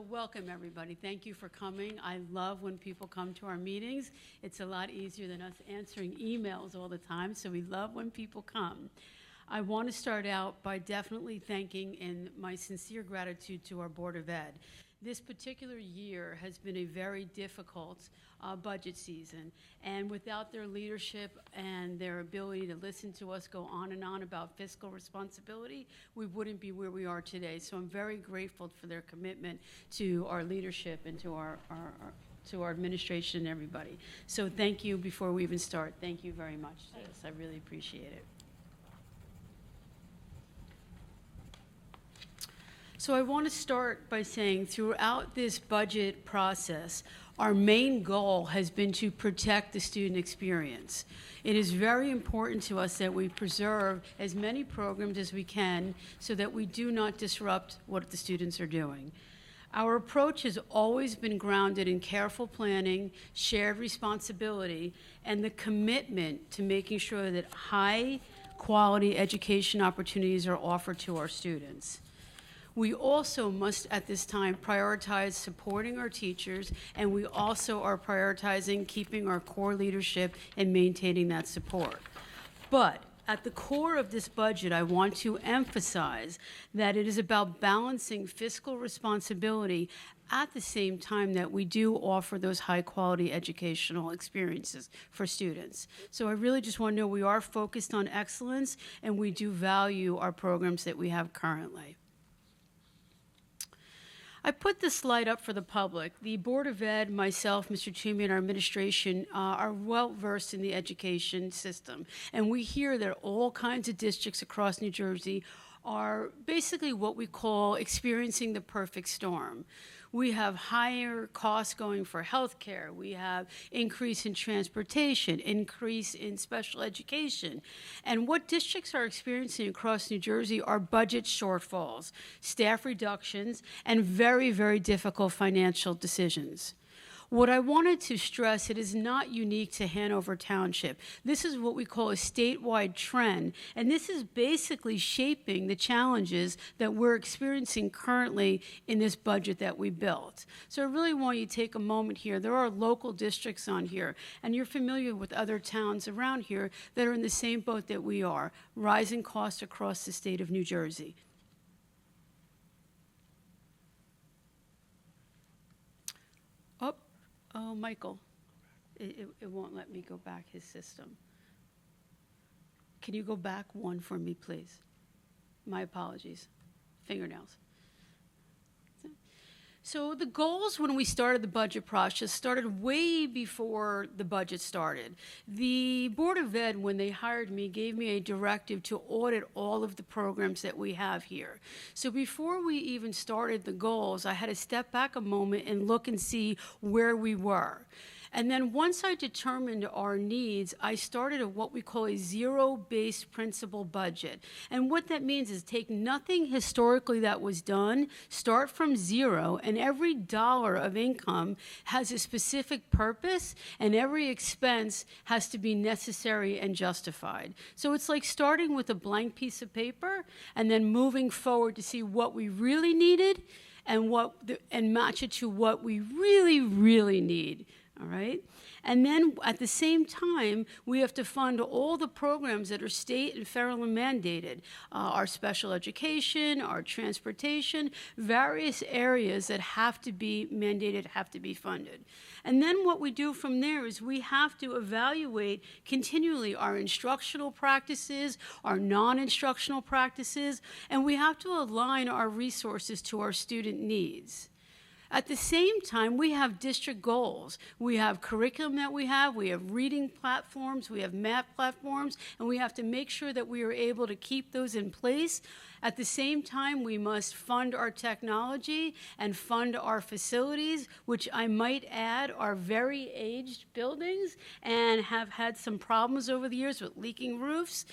welcome everybody. Thank you for coming. I love when people come to our meetings. It's a lot easier than us answering emails all the time, so we love when people come. I want to start out by definitely thanking and my sincere gratitude to our Board of Ed. This particular year has been a very difficult budget season, and without their leadership and their ability to listen to us go on and on about fiscal responsibility, we wouldn't be where we are today. So I'm very grateful for their commitment to our leadership and to our administration and everybody. So thank you. Before we even start, thank you very much, sis. I really appreciate it. So I want to start by saying throughout this budget process, our main goal has been to protect the student experience. It is very important to us that we preserve as many programs as we can so that we do not disrupt what the students are doing. Our approach has always been grounded in careful planning, shared responsibility, and the commitment to making sure that high-quality education opportunities are offered to our students. We also must, at this time, prioritize supporting our teachers, and we also are prioritizing keeping our core leadership and maintaining that support. But at the core of this budget, I want to emphasize that it is about balancing fiscal responsibility at the same time that we do offer those high-quality educational experiences for students. So I really just want to know we are focused on excellence, and we do value our programs that we have currently. I put this slide up for the public. The Board of Ed, myself, Mr. Toomey, and our administration are well-versed in the education system. And we hear that all kinds of districts across New Jersey are basically what we call experiencing the perfect storm. We have higher costs going for health care. We have increase in transportation, increase in special education. And what districts are experiencing across New Jersey are budget shortfalls, staff reductions, and very, very difficult financial decisions. What I wanted to stress, it is not unique to Hanover Township. This is what we call a statewide trend, and this is basically shaping the challenges that we're experiencing currently in this budget that we built. So I really want you to take a moment here. There are local districts on here, and you're familiar with other towns around here that are in the same boat that we are, rising costs across the state of New Jersey. Oh, Michael, it won't let me go back his system. Can you go back one for me, please? My apologies. Fingernails. So the goals when we started the budget process started way before the budget started. The Board of Ed, when they hired me, gave me a directive to audit all of the programs that we have here. So before we even started the goals, I had to step back a moment and look and see where we were. And then once I determined our needs, I started what we call a zero-based principle budget. And what that means is take nothing historically that was done, start from zero, and every dollar of income has a specific purpose, and every expense has to be necessary and justified. So it's like starting with a blank piece of paper and then moving forward to see what we really needed and match it to what we really, really need. All right? And then at the same time, we have to fund all the programs that are state and federal mandated, our special education, our transportation, various areas that have to be mandated, have to be funded. And then what we do from there is we have to evaluate continually our instructional practices, our non-instructional practices, and we have to align our resources to our student needs. At the same time, we have district goals. We have curriculum that we have reading platforms, we have math platforms, and we have to make sure that we are able to keep those in place. At the same time, we must fund our technology and fund our facilities, which I might add are very aged buildings and have had some problems over the years with leaking roofs.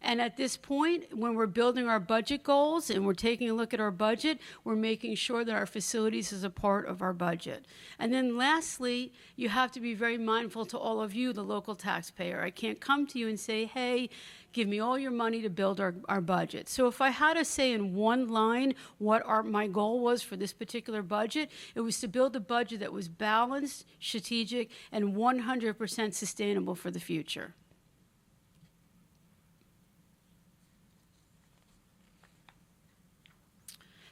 And at this point, when we're building our budget goals and we're taking a look at our budget, we're making sure that our facilities is a part of our budget. And then lastly, you have to be very mindful to all of you, the local taxpayer. I can't come to you and say, hey, give me all your money to build our budget. budget. So if I had to say in one line what my goal was for this particular budget, it was to build a budget that was balanced, strategic, and 100% sustainable for the future.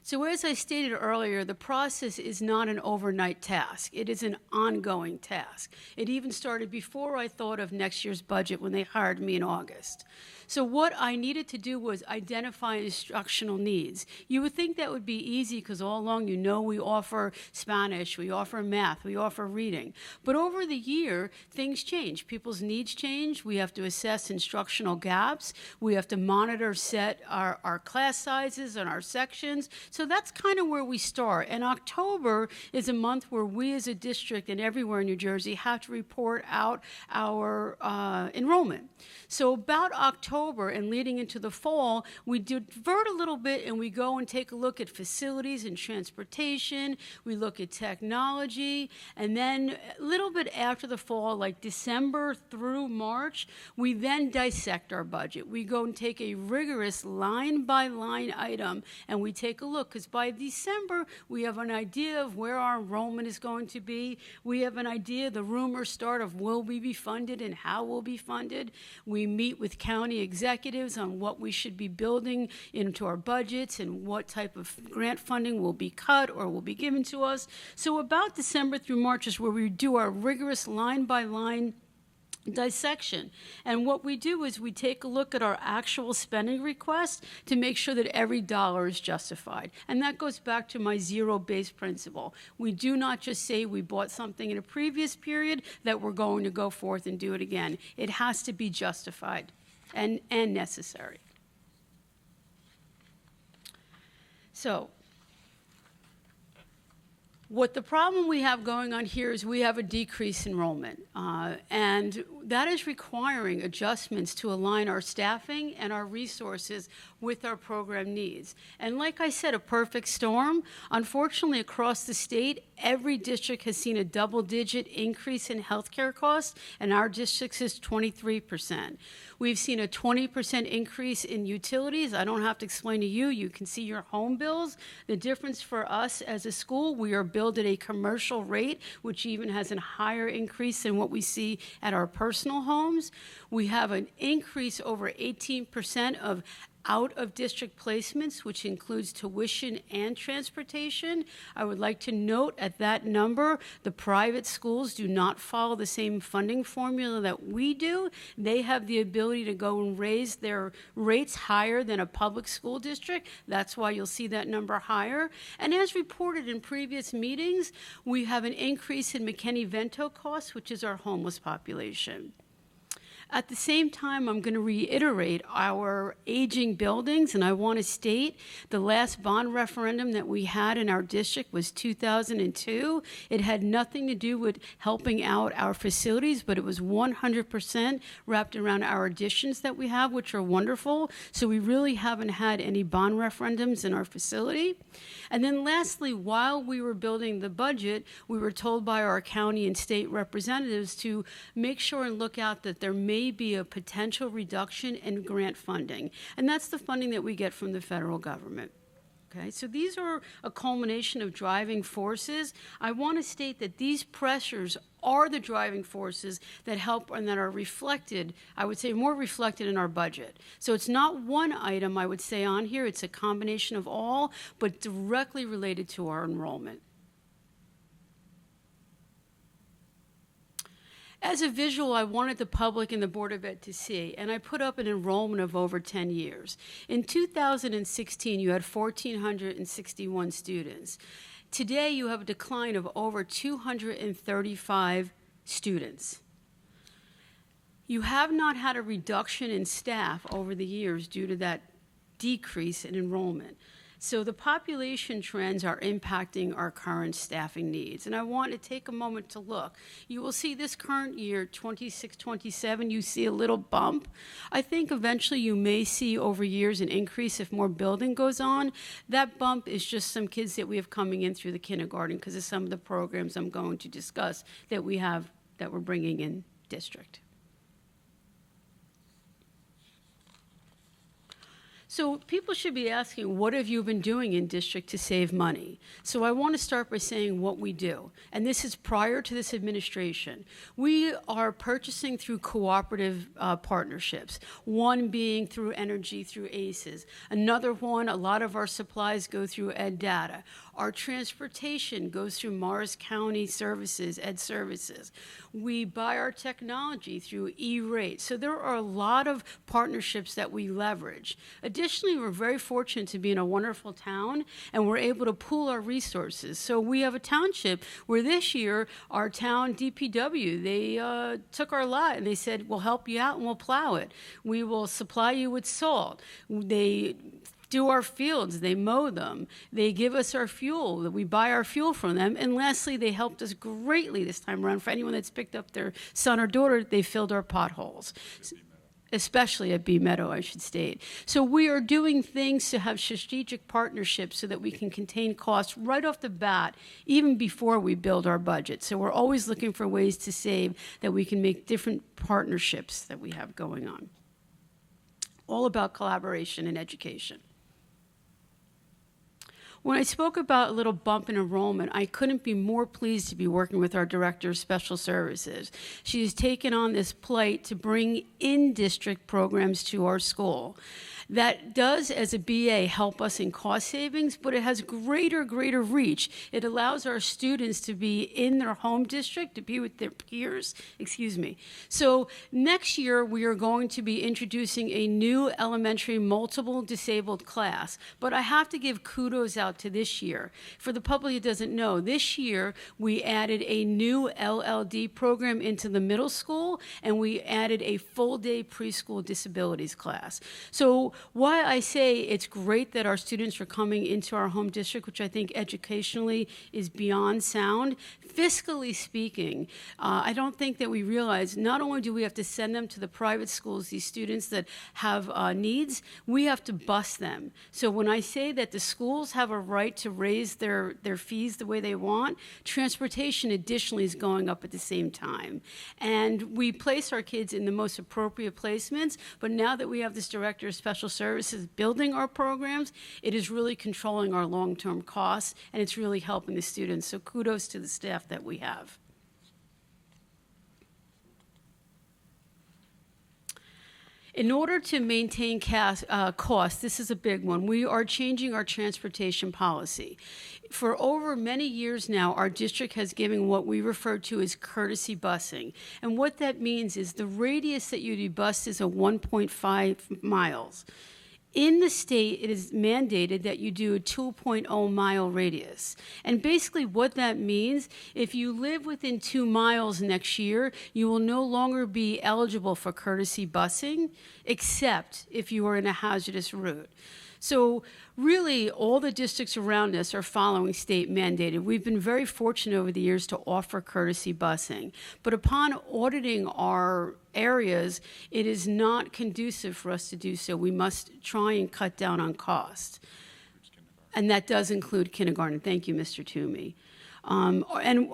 So as I stated earlier, the process is not an overnight task. It is an ongoing task. It even started before I thought of next year's budget when they hired me in August. So what I needed to do was identify instructional needs. You would think that would be easy because all along we offer Spanish, we offer math, we offer reading. But over the year, things change. People's needs change. We have to assess instructional gaps. We have to monitor, set our class sizes and our sections. So that's kind of where we start. And October is a month where we as a district and everywhere in New Jersey have to report out our enrollment. So about October and leading into the fall, we divert a little bit and we go and take a look at facilities and transportation. We look at technology. And then a little bit after the fall, like December through March, we then dissect our budget. We go and take a rigorous line-by-line item and we take a look. Because by December, we have an idea of where our enrollment is going to be. We have an idea, the rumors start of will we be funded and how we'll be funded. We meet with county executives on what we should be building into our budgets and what type of grant funding will be cut or will be given to us. So about December through March is where we do our rigorous line-by-line dissection. And what we do is we take a look at our actual spending requests to make sure that every dollar is justified. And that goes back to my zero-based principle. We do not just say we bought something in a previous period that we're going to go forth and do it again. It has to be justified and necessary. So what the problem we have going on here is we have a decreased enrollment, and that is requiring adjustments to align our staffing and our resources with our program needs. And like I said, a perfect storm. Unfortunately, across the state, every district has seen a double-digit increase in healthcare costs, and our district is 23%. We've seen a 20% increase in utilities. I don't have to explain to you. You can see your home bills. The difference for us as a school, we are billed at a commercial rate, which even has a higher increase than what we see at our personal homes. We have an increase over 18% of out-of-district placements, which includes tuition and transportation. I would like to note at that number, the private schools do not follow the same funding formula that we do. They have the ability to go and raise their rates higher than a public school district. That's why you'll see that number higher. And as reported in previous meetings, we have an increase in McKinney-Vento costs, which is our homeless population. At the same time, I'm going to reiterate our aging buildings, and I want to state the last bond referendum that we had in our district was 2002. It had nothing to do with helping out our facilities, but it was 100% wrapped around our additions that we have, which are wonderful. So we really haven't had any bond referendums in our facility. And then lastly, while we were building the budget, we were told by our county and state representatives to make sure and look out that there may be a potential reduction in grant funding. And that's the funding that we get from the federal government. Okay, so these are a culmination of driving forces. I want to state that these pressures are the driving forces that help and that are reflected, I would say more reflected in our budget. So it's not one item I would say on here, it's a combination of all, but directly related to our enrollment. As a visual, I wanted the public and the Board of Ed to see, and I put up an enrollment of over 10 years. In 2016, you had 1,461 students. Today, you have a decline of over 235 students. You have not had a reduction in staff over the years due to that decrease in enrollment. So the population trends are impacting our current staffing needs. And I want to take a moment to look. You will see this current year, 26-27, you see a little bump. I think eventually you may see over years an increase if more building goes on. That bump is just some kids that we have coming in through the kindergarten because of some of the programs I'm going to discuss that we have that we're bringing in district. So people should be asking, what have you been doing in district to save money? So I want to start by saying what we do. And this is prior to this administration. We are purchasing through cooperative partnerships, one being through energy through ACEs. Another one, a lot of our supplies go through N.J.S.A. Our transportation goes through Morris County Services, Ed Services. We buy our technology through E-Rate. So there are a lot of partnerships that we leverage. Additionally, we're very fortunate to be in a wonderful town, and we're able to pool our resources. So we have a township where this year, our town DPW, they took our lot and they said, we'll help you out and we'll plow it. We will supply you with salt. They do our fields, they mow them, they give us our fuel, we buy our fuel from them, and lastly, they helped us greatly this time around. For anyone that's picked up their son or daughter, they filled our potholes. Especially at B Meadow, I should state. So we are doing things to have strategic partnerships so that we can contain costs right off the bat, even before we build our budget. So we're always looking for ways to save that we can make different partnerships that we have going on. All about collaboration and education. When I spoke about a little bump in enrollment, I couldn't be more pleased to be working with our Director of Special Services. She has taken on this plight to bring in-district programs to our school. That does, as a BA, help us in cost savings, but it has greater reach. It allows our students to be in their home district, to be with their peers, So next year, we are going to be introducing a new elementary multiple disabled class, but I have to give kudos out to this year. For the public who doesn't know, this year, we added a new LLD program into the middle school, and we added a full-day preschool disabilities class. So why I say it's great that our students are coming into our home district, which I think educationally is beyond sound. Fiscally speaking, I don't think that we realize not only do we have to send them to the private schools, these students that have needs, we have to bus them. So when I say that the schools have a right to raise their fees the way they want, transportation additionally is going up at the same time. And we place our kids in the most appropriate placements, but now that we have this Director of Special Services building our programs, it is really controlling our long-term costs, and it's really helping the students. So kudos to the staff that we have. In order to maintain costs, this is a big one, we are changing our transportation policy. For over many years now, our district has given what we refer to as courtesy busing. And what that means is the radius that you'd be bused is a 1.5 miles. In the state, it is mandated that you do a 2.0 mile radius. And basically what that means, if you live within 2 miles next year, you will no longer be eligible for courtesy busing, except if you are in a hazardous route. So really, all the districts around us are following state mandated. We've been very fortunate over the years to offer courtesy busing. But upon auditing our areas, it is not conducive for us to do so. We must try and cut down on cost. And that does include kindergarten. Thank you, Mr. Toomey. And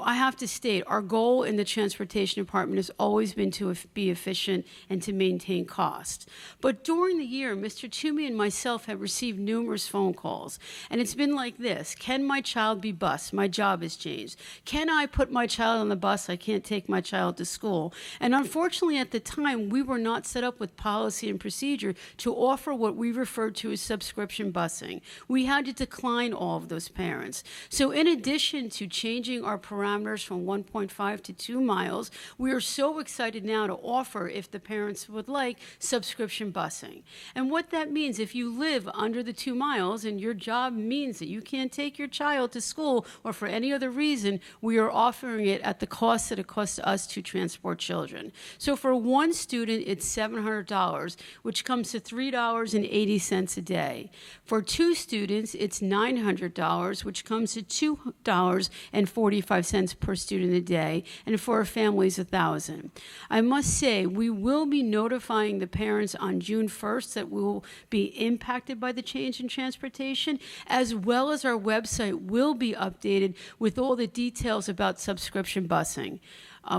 I have to state, our goal in the Transportation Department has always been to be efficient and to maintain cost. But during the year, Mr. Toomey and myself have received numerous phone calls. And it's been like this: can my child be bused? My job has changed. Can I put my child on the bus? I can't take my child to school. And unfortunately, at the time, we were not set up with policy and procedure to offer what we referred to as subscription busing. We had to decline all of those parents. So in addition to changing our parameters from 1.5 to 2 miles, we are so excited now to offer, if the parents would like, subscription busing. And what that means, if you live under the 2 miles and your job means that you can't take your child to school or for any other reason, we are offering it at the cost that it costs us to transport children. So for one student, it's $700, which comes to $3.80 a day. For 2 students, it's $900, which comes to $2.45 per student a day, and for our families, $1,000. I must say, we will be notifying the parents on June 1st that we will be impacted by the change in transportation, as well as our website will be updated with all the details about subscription busing.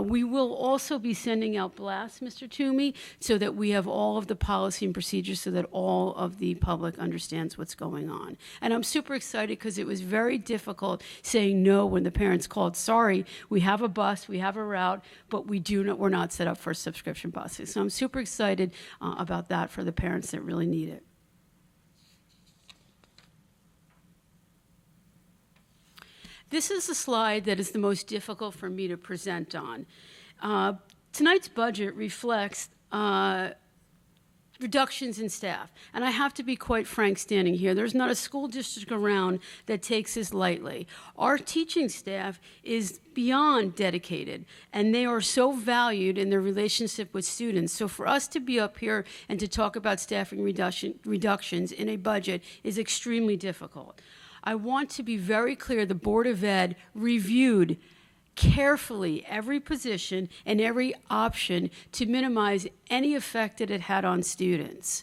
We will also be sending out blasts, Mr. Toomey, so that we have all of the policy and procedures so that all of the public understands what's going on. And I'm super excited because it was very difficult saying no when the parents called. Sorry, we have a bus, we have a route, but we're not set up for subscription buses. So I'm super excited about that for the parents that really need it. This is the slide that is the most difficult for me to present on. Tonight's budget reflects reductions in staff. And I have to be quite frank standing here. There's not a school district around that takes this lightly. Our teaching staff is beyond dedicated, and they are so valued in their relationship with students. So for us to be up here and to talk about staffing reductions in a budget is extremely difficult. I want to be very clear, the Board of Ed reviewed carefully every position and every option to minimize any effect that it had on students.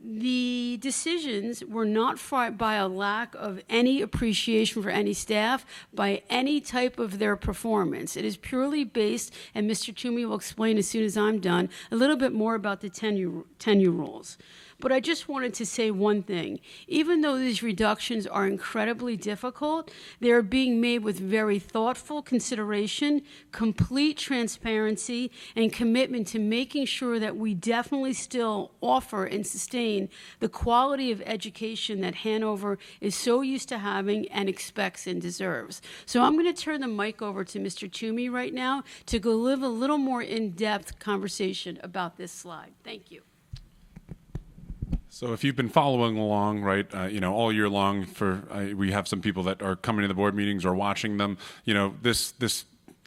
The decisions were not by a lack of any appreciation for any staff, by any type of their performance. It is purely based, and Mr. Toomey will explain as soon as I'm done, a little bit more about the tenure rules. But I just wanted to say one thing. Even though these reductions are incredibly difficult, they are being made with very thoughtful consideration, complete transparency, and commitment to making sure that we definitely still offer and sustain the quality of education that Hanover is so used to having and expects and deserves. So I'm going to turn the mic over to Mr. Toomey right now to go live a little more in-depth conversation about this slide. Thank you. So if you've been following along, right, all year long, we have some people that are coming to the board meetings or watching them. This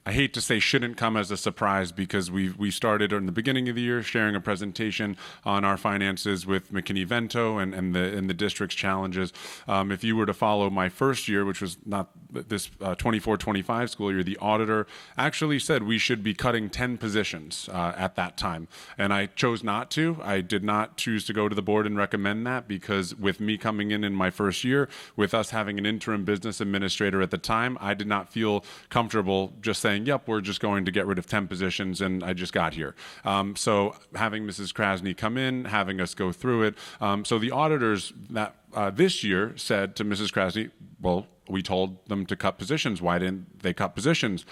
I hate to say shouldn't come as a surprise, because we started in the beginning of the year sharing a presentation on our finances with McKinney-Vento and the district's challenges. If you were to follow my first year, which was not this 24-25 school year, the auditor actually said we should be cutting 10 positions at that time. And I chose not to. I did not choose to go to the board and recommend that, because with me coming in my first year, with us having an interim business administrator at the time, I did not feel comfortable just saying, yep, we're just going to get rid of 10 positions, and I just got here. So having Mrs. Krasny come in, having us go through it. So the auditors that this year said to Mrs. Krasny, well, we told them to cut positions. Why didn't they cut positions?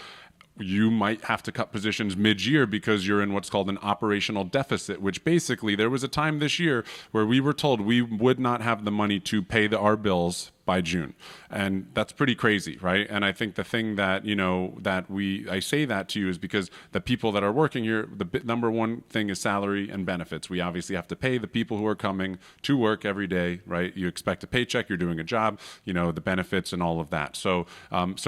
You might have to cut positions mid-year because you're in what's called an operational deficit, which basically there was a time this year where we were told we would not have the money to pay our bills by June. And that's pretty crazy, right? And I think the thing that, I say that to you is because the people that are working here, the number one thing is salary and benefits. We obviously have to pay the people who are coming to work every day, right? You expect a paycheck, you're doing a job, the benefits and all of that. So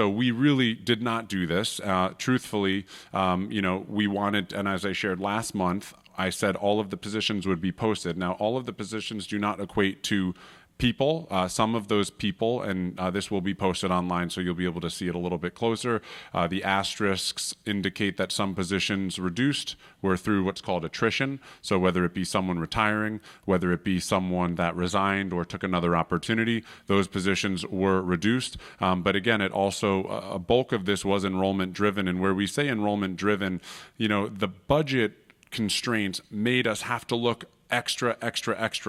we really did not do this. Truthfully, we wanted, and as I shared last month, I said all of the positions would be posted. Now, all of the positions do not equate to people. Some of those people, and this will be posted online so you'll be able to see it a little bit closer. The asterisks indicate that some positions reduced were through what's called attrition. So whether it be someone retiring, whether it be someone that resigned or took another opportunity, those positions were reduced. But again, it also, a bulk of this was enrollment driven. And where we say enrollment driven, the budget constraints made us have to look extra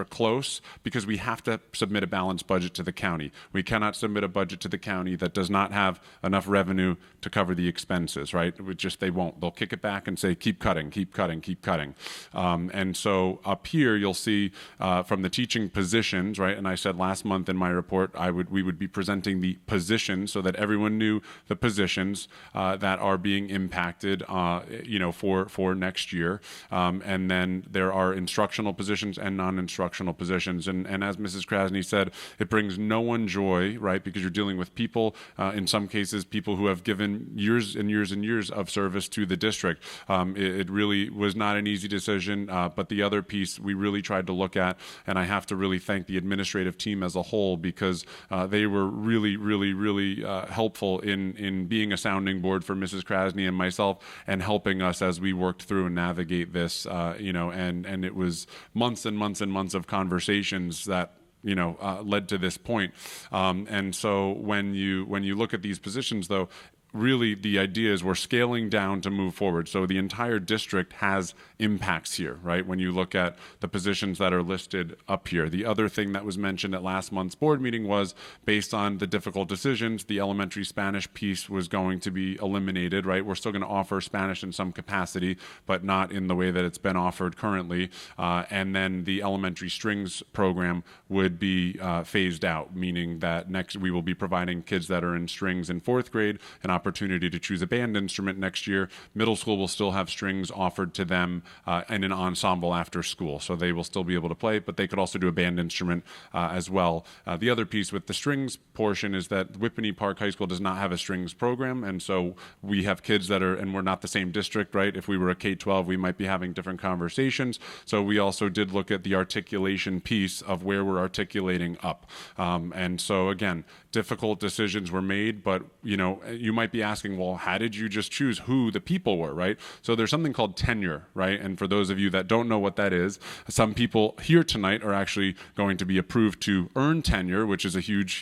close, because we have to submit a balanced budget to the county. We cannot submit a budget to the county that does not have enough revenue to cover the expenses, right? They won't. They'll kick it back and say, keep cutting. And so up here, you'll see from the teaching positions, right? And I said last month in my report, we would be presenting the positions so that everyone knew the positions that are being impacted, for next year. And then there are instructional positions and non-instructional positions. And as Mrs. Krasny said, it brings no one joy, right? Because you're dealing with people, in some cases, people who have given years and years and years of service to the district. It really was not an easy decision, but the other piece we really tried to look at, and I have to really thank the administrative team as a whole, because they were really helpful in being a sounding board for Mrs. Krasny and myself, and helping us as we worked through and navigate this, and it was months and months and months of conversations that led to this point. And so when you look at these positions, though, really the idea is we're scaling down to move forward. So the entire district has impacts here, right? When you look at the positions that are listed up here. The other thing that was mentioned at last month's board meeting was based on the difficult decisions, the elementary Spanish piece was going to be eliminated, right? We're still going to offer Spanish in some capacity, but not in the way that it's been offered currently. And then the elementary strings program would be phased out, meaning that next we will be providing kids that are in strings in 4th grade an opportunity to choose a band instrument next year. Middle school will still have strings offered to them in an ensemble after school. So they will still be able to play, but they could also do a band instrument as well. The other piece with the strings portion is that Whippany Park High School does not have a strings program. And so we have kids that are, and we're not the same district, right? If we were a K-12, we might be having different conversations. So we also did look at the articulation piece of where we're articulating up. And so again, difficult decisions were made, but you might be asking, well, how did you just choose who the people were, right? So there's something called tenure, right? And for those of you that don't know what that is, some people here tonight are actually going to be approved to earn tenure, which is a huge,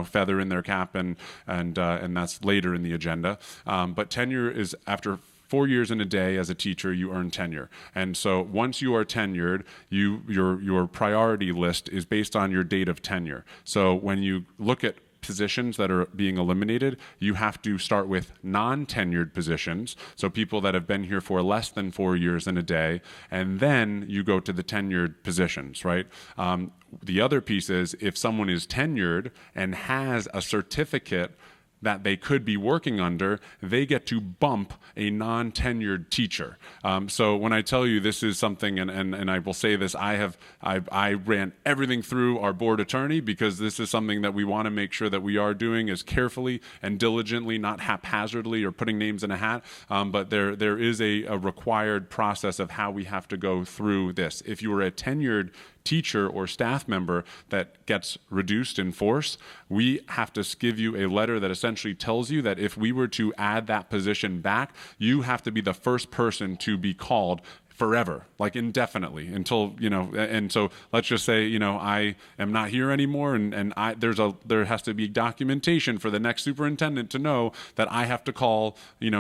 feather in their cap, and that's later in the agenda. But tenure is after 4 years and a day as a teacher, you earn tenure. And so once you are tenured, your priority list is based on your date of tenure. So when you look at positions that are being eliminated, you have to start with non-tenured positions, so people that have been here for less than 4 years and a day, and then you go to the tenured positions, right? The other piece is if someone is tenured and has a certificate that they could be working under, they get to bump a non-tenured teacher. So when I tell you this is something, and I will say this, I ran everything through our board attorney, because this is something that we want to make sure that we are doing as carefully and diligently, not haphazardly or putting names in a hat, but there is a required process of how we have to go through this. If you are a tenured teacher or staff member that gets reduced in force, we have to give you a letter that essentially tells you that if we were to add that position back, you have to be the first person to be called forever, like indefinitely, until, and so let's just say, I am not here anymore, and there has to be documentation for the next superintendent to know that I have to call,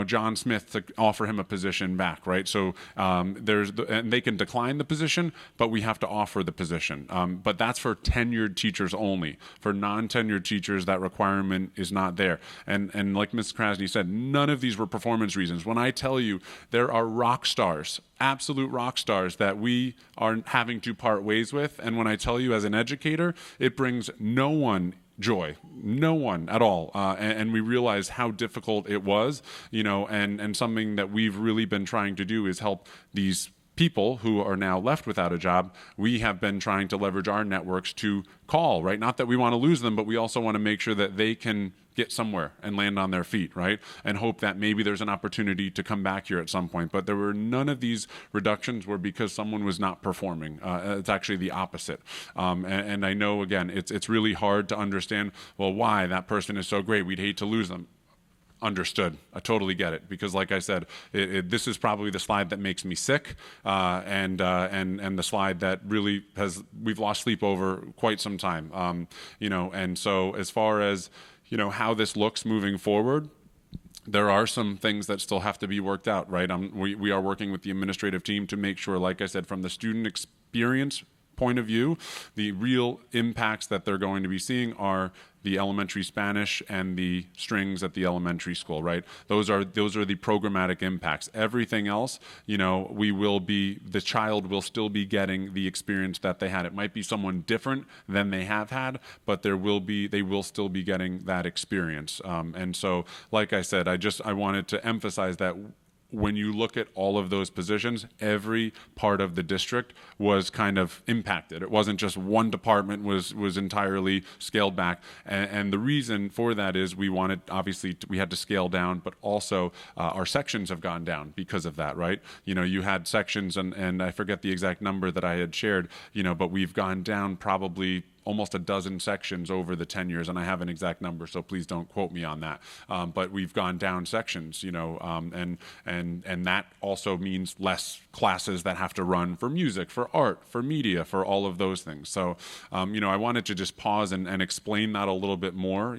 John Smith to offer him a position back, right? So and they can decline the position, but we have to offer the position. But that's for tenured teachers only. For non-tenured teachers, that requirement is not there. And like Ms. Krasny said, none of these were performance reasons. When I tell you there are rock stars, absolute rock stars that we are having to part ways with. And when I tell you as an educator, it brings no one joy, no one at all. And we realize how difficult it was, and something that we've really been trying to do is help these people who are now left without a job. We have been trying to leverage our networks to call, right? Not that we want to lose them, but we also want to make sure that they can get somewhere and land on their feet, right? And hope that maybe there's an opportunity to come back here at some point. But there were none of these reductions were because someone was not performing. It's actually the opposite. And I know, again, it's really hard to understand, well, why that person is so great. We'd hate to lose them. Understood. I totally get it, because like I said, this is probably the slide that makes me sick, and the slide that really we've lost sleep over quite some time. And so as far as how this looks moving forward, there are some things that still have to be worked out, right? We are working with the administrative team to make sure, like I said, from the student experience point of view, the real impacts that they're going to be seeing are the elementary Spanish and the strings at the elementary school, right? Those are the programmatic impacts. Everything else, the child will still be getting the experience that they had. It might be someone different than they have had, but they will still be getting that experience. And so, like I said, I wanted to emphasize that when you look at all of those positions, every part of the district was kind of impacted. It wasn't just one department was entirely scaled back. And the reason for that is we had to scale down, but also our sections have gone down because of that, right? You had sections, and I forget the exact number that I had shared, but we've gone down probably almost a dozen sections over the 10 years, and I have an exact number, so please don't quote me on that. But we've gone down sections, and that also means less classes that have to run for music, for art, for media, for all of those things. So, I wanted to just pause and explain that a little bit more,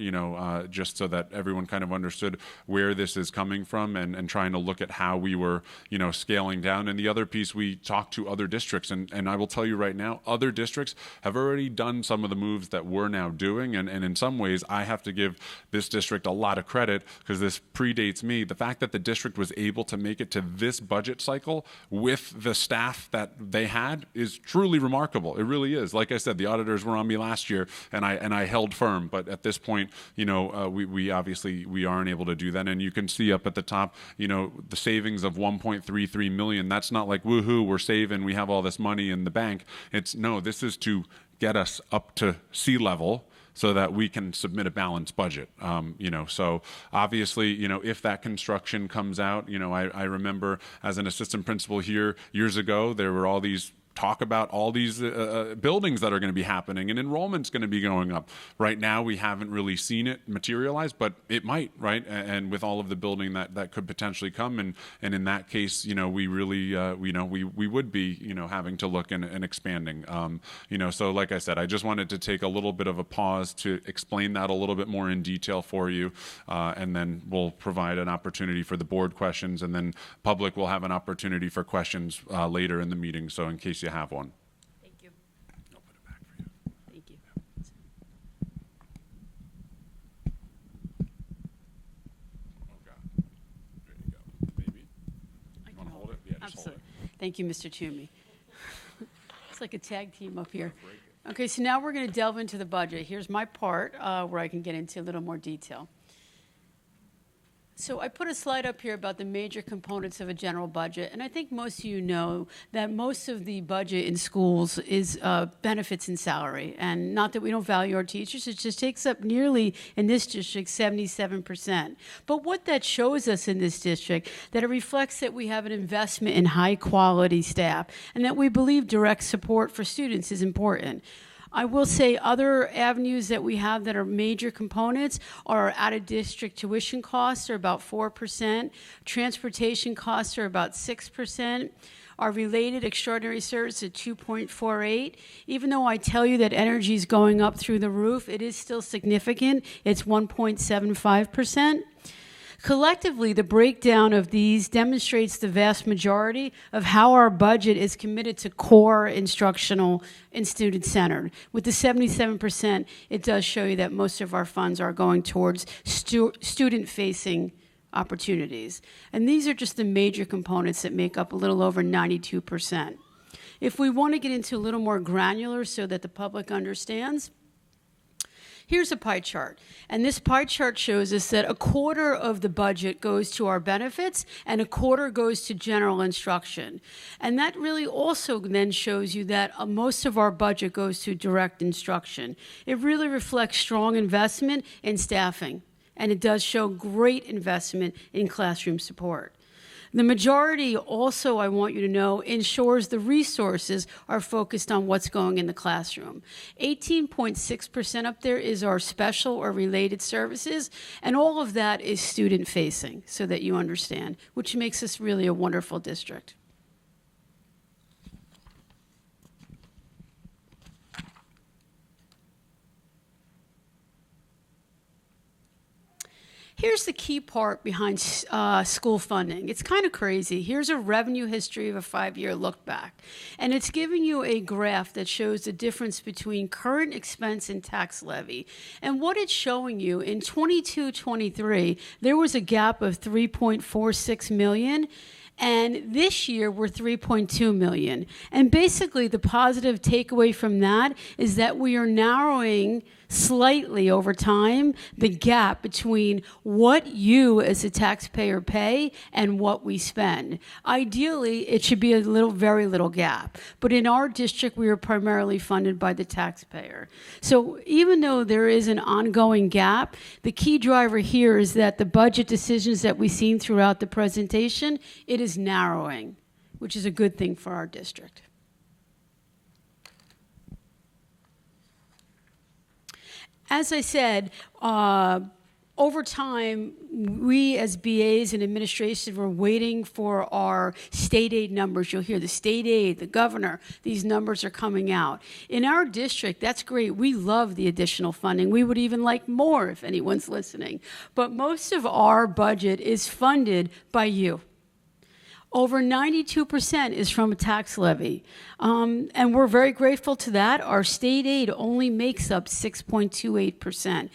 just so that everyone kind of understood where this is coming from, and trying to look at how we were, scaling down. And the other piece, we talked to other districts, and I will tell you right now, other districts have already done some of the moves that we're now doing, and in some ways, I have to give this district a lot of credit, because this predates me. The fact that the district was able to make it to this budget cycle with the staff that they had is truly remarkable. It really is. Like I said, the auditors were on me last year, and I held firm. But at this point, we obviously we aren't able to do that. And you can see up at the top, the savings of 1.33 million. That's not like woohoo, we're saving, we have all this money in the bank. This is to get us up to sea level, so that we can submit a balanced budget. So obviously, if that construction comes out, I remember as an assistant principal here years ago, there were all these talk about all these buildings that are going to be happening, and enrollment's going to be going up. Right now, we haven't really seen it materialize, but it might, right? And with all of the building that could potentially come, and in that case, we really, we would be, having to look and expanding. So like I said, I just wanted to take a little bit of a pause to explain that a little bit more in detail for you, and then we'll provide an opportunity for the board questions, and then public will have an opportunity for questions later in the meeting. So in case you have one. Thank you. I'll put it back for you. Thank you. Oh, God. There you go. Maybe. You want to hold it? Yeah, just Absolutely. hold it. Thank you, Mr. Toomey. It's like a tag team up here. Okay, so now we're going to delve into the budget. Here's my part where I can get into a little more detail. So I put a slide up here about the major components of a general budget, and I think most of you know that most of the budget in schools is benefits and salary. And not that we don't value our teachers, it just takes up nearly, in this district, 77%. But what that shows us in this district, that it reflects that we have an investment in high-quality staff, and that we believe direct support for students is important. I will say other avenues that we have that are major components are out-of-district tuition costs are about 4%, transportation costs are about 6%, our related extraordinary service at 2.48. Even though I tell you that energy is going up through the roof, it is still significant. It's 1.75%. Collectively, the breakdown of these demonstrates the vast majority of how our budget is committed to core instructional and student-centered. With the 77%, it does show you that most of our funds are going towards student-facing opportunities. And these are just the major components that make up a little over 92%. If we want to get into a little more granular so that the public understands, here's a pie chart, and this pie chart shows us that a quarter of the budget goes to our benefits and a quarter goes to general instruction. And that really also then shows you that most of our budget goes to direct instruction. It really reflects strong investment in staffing, and it does show great investment in classroom support. The majority also, I want you to know, ensures the resources are focused on what's going in the classroom. 18.6% up there is our special or related services, and all of that is student-facing, so that you understand, which makes us really a wonderful district. Here's the key part behind school funding. It's kind of crazy. Here's a revenue history of a 5-year look back. And it's giving you a graph that shows the difference between current expense and tax levy. And what it's showing you, in 22-23, there was a gap of $3.46 million. And this year, we're $3.2 million. And basically, the positive takeaway from that is that we are narrowing slightly over time the gap between what you as a taxpayer pay and what we spend. Ideally, it should be a very little gap. But in our district, we are primarily funded by the taxpayer. So even though there is an ongoing gap, the key driver here is that the budget decisions that we've seen throughout the presentation, it is narrowing, which is a good thing for our district. As I said, over time, we as BAs and administration were waiting for our state aid numbers. You'll hear the state aid, the governor, these numbers are coming out. In our district, that's great. We love the additional funding. We would even like more if anyone's listening. But most of our budget is funded by you. Over 92% is from a tax levy. And we're very grateful to that. Our state aid only makes up 6.28%.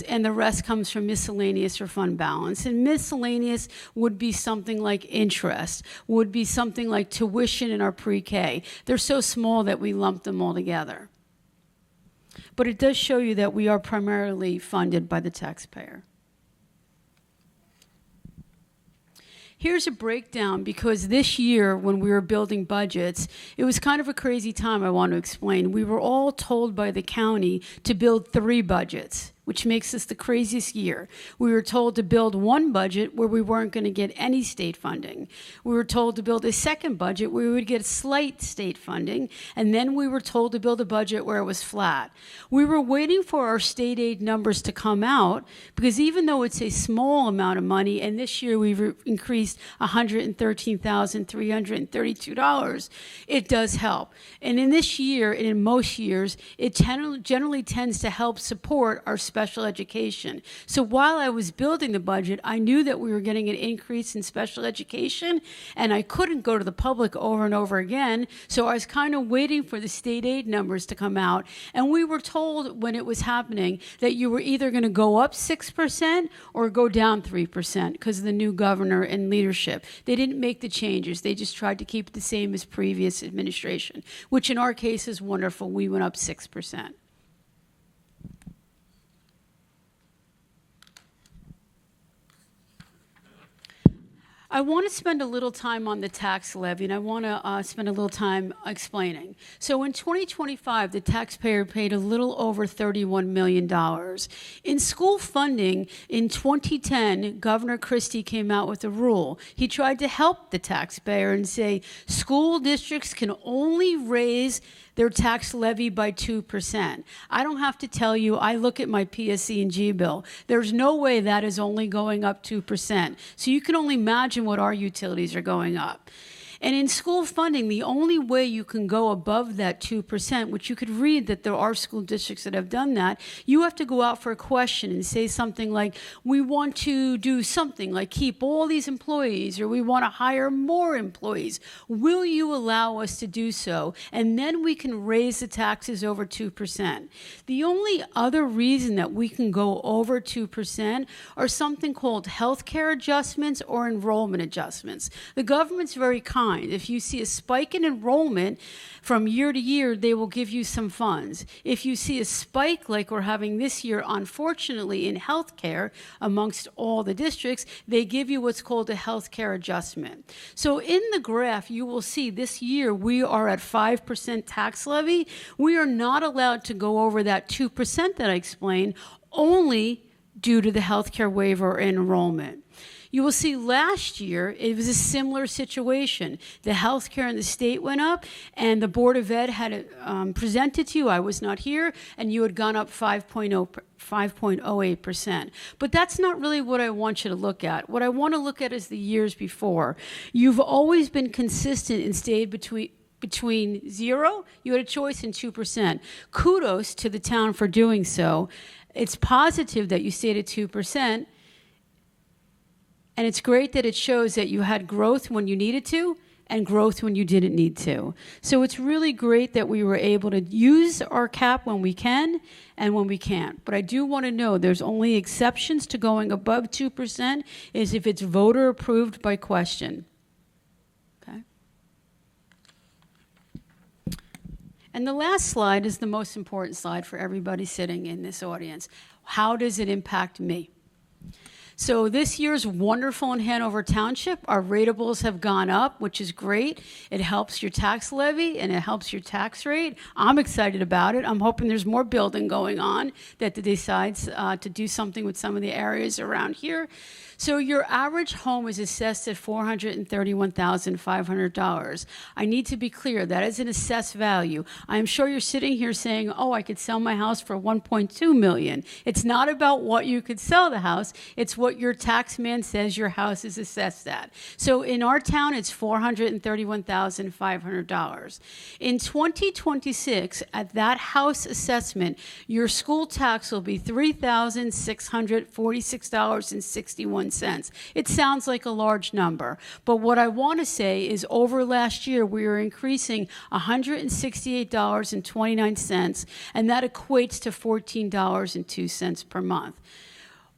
And the rest comes from miscellaneous or fund balance. And miscellaneous would be something like interest, would be something like tuition in our pre-K. They're so small that we lump them all together. But it does show you that we are primarily funded by the taxpayer. Here's a breakdown, because this year when we were building budgets, it was kind of a crazy time, I want to explain. We were all told by the county to build 3 budgets, which makes this the craziest year. We were told to build one budget where we weren't going to get any state funding. We were told to build a second budget where we would get slight state funding, and then we were told to build a budget where it was flat. We were waiting for our state aid numbers to come out, because even though it's a small amount of money, and this year we've increased $113,332, it does help. And in this year, and in most years, it generally tends to help support our special education. So while I was building the budget, I knew that we were getting an increase in special education, and I couldn't go to the public over and over again, so I was kind of waiting for the state aid numbers to come out. And we were told when it was happening that you were either going to go up 6% or go down 3% because of the new governor and leadership. They didn't make the changes. They just tried to keep it the same as previous administration, which in our case is wonderful. We went up 6%. I want to spend a little time on the tax levy, and I want to spend a little time explaining. So in 2025, the taxpayer paid a little over $31 million. In school funding, in 2010, Governor Christie came out with a rule. He tried to help the taxpayer and say school districts can only raise their tax levy by 2%. I don't have to tell you, I look at my PSE&G bill. There's no way that is only going up 2%. So you can only imagine what our utilities are going up. And in school funding, the only way you can go above that 2%, which you could read that there are school districts that have done that, you have to go out for a question and say something like, we want to do something like keep all these employees, or we want to hire more employees. Will you allow us to do so? And then we can raise the taxes over 2%. The only other reason that we can go over 2% are something called healthcare adjustments or enrollment adjustments. The government's very kind. If you see a spike in enrollment from year to year, they will give you some funds. If you see a spike like we're having this year, unfortunately, in healthcare amongst all the districts, they give you what's called a healthcare adjustment. So in the graph, you will see this year we are at 5% tax levy. We are not allowed to go over that 2% that I explained, only due to the healthcare waiver and enrollment. You will see last year, it was a similar situation. The healthcare in the state went up, and the Board of Ed had it presented to you. I was not here, and you had gone up 5.08%. But that's not really what I want you to look at. What I want to look at is the years before. You've always been consistent and stayed between 0, you had a choice, and 2%. Kudos to the town for doing so. It's positive that you stayed at 2%. And it's great that it shows that you had growth when you needed to and growth when you didn't need to. So it's really great that we were able to use our cap when we can and when we can't. But I do want to know there's only exceptions to going above 2% is if it's voter approved by question. Okay? And the last slide is the most important slide for everybody sitting in this audience. How does it impact me? So this year's wonderful in Hanover Township. Our ratables have gone up, which is great. It helps your tax levy and it helps your tax rate. I'm excited about it. I'm hoping there's more building going on that decides to do something with some of the areas around here. So your average home is assessed at $431,500. I need to be clear, that is an assessed value. I am sure you're sitting here saying, oh, I could sell my house for $1.2 million. It's not about what you could sell the house, it's what your tax man says your house is assessed at. So in our town, it's $431,500. In 2026, at that house assessment, your school tax will be $3,646.61. It sounds like a large number, but what I want to say is over last year, we are increasing $168.29, and that equates to $14.02 per month.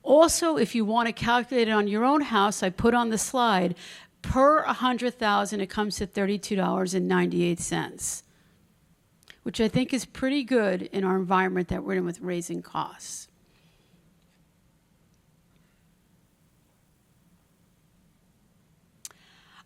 Also, if you want to calculate it on your own house, I put on the slide, per $100,000, it comes to $32.98, which I think is pretty good in our environment that we're in with raising costs.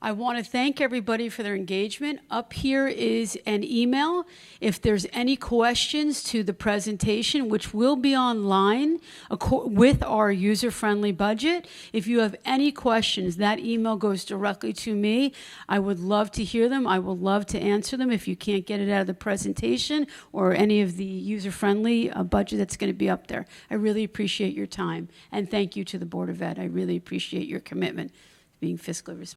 I want to thank everybody for their engagement. Up here is an email. If there's any questions to the presentation, which will be online with our user-friendly budget, if you have any questions, that email goes directly to me. I would love to hear them. I will love to answer them if you can't get it out of the presentation or any of the user-friendly budget that's going to be up there. I really appreciate your time. And thank you to the Board of Ed. I really appreciate your commitment to being fiscally responsible.